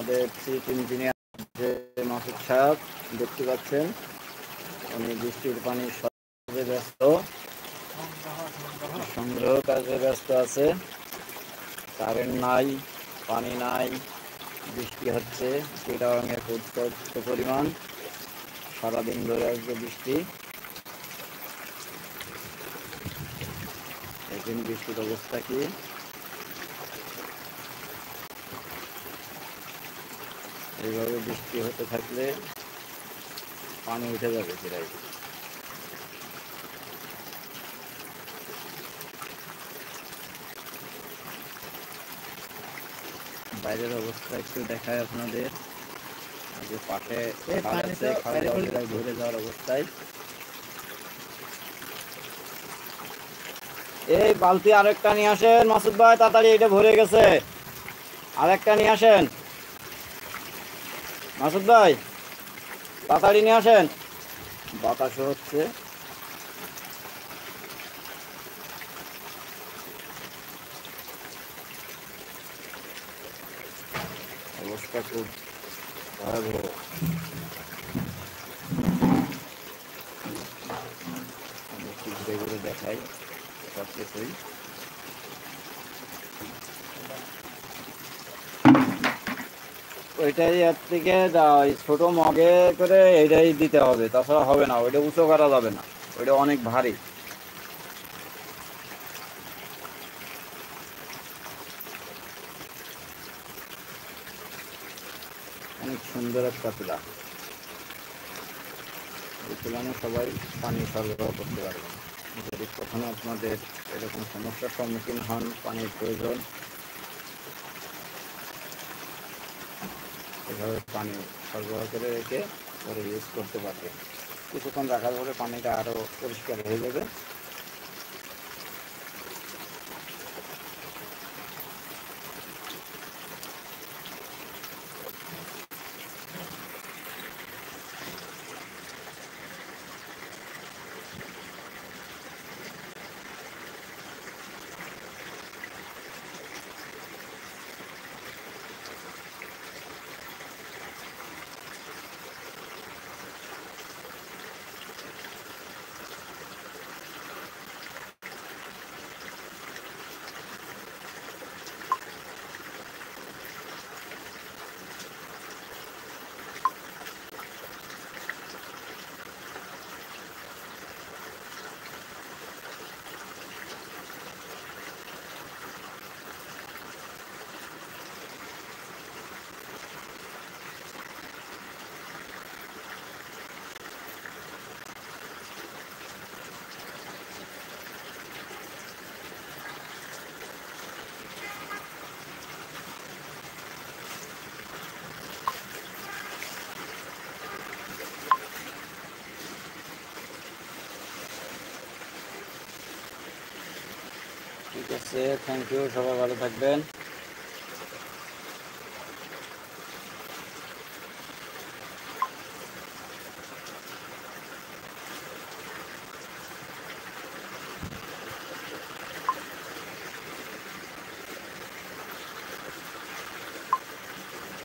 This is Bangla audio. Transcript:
আমাদের চিফ ইঞ্জিনিয়ার যে মাসুদ সাহেব দেখতে পাচ্ছেন, উনি বৃষ্টির পানি সঙ্গে ব্যস্ত, সংগ্রহ কাজে ব্যস্ত আছে। কারেন্ট নাই, পানি নাই, বৃষ্টি হচ্ছে চিটাগাঙে পর্যাপ্ত পরিমাণ, সারাদিন ধরে আসবে বৃষ্টি। এখন বৃষ্টির অবস্থা কি? এইভাবে বৃষ্টি হতে থাকলে পানি উঠে যাবে প্রায়। বাইরের অবস্থা একটু দেখায় আপনাদের। যে পাশে ঘুরে যাওয়ার অবস্থায়। এই বালতি আরেকটা নিয়ে আসেন মাসুদ ভাই, তাড়াতাড়ি, এটা ভরে গেছে, আরেকটা নিয়ে আসেন মাসুদ ভাই, তাড়াতাড়ি নিয়ে আসেন। বাতাসও হচ্ছে। অবস্থা খুব ভয়াবহ। ঘুরে ঘুরে দেখাই সব কিছুই। ওইটাই এর থেকে ছোট মগে করে এইটাই দিতে হবে, তাছাড়া হবে না। ওইটা উঁচু করা যাবে না, ওইটা অনেক ভারী। অনেক সুন্দর একটা চুলা। এই চুলানো সবাই পানি সরবরাহ করতে পারবে। যদি কখনো আপনাদের এরকম সমস্যার সম্মুখীন হন, পানির প্রয়োজন, এভাবে পানি সরবরাহ করে রেখে পরে ইউজ করতে পারবে। কিছুক্ষণ রাখার পরে পানিটা আরও পরিষ্কার হয়ে যাবে। ঠিক আছে, থ্যাংক ইউ, সবাই ভালো থাকবেন।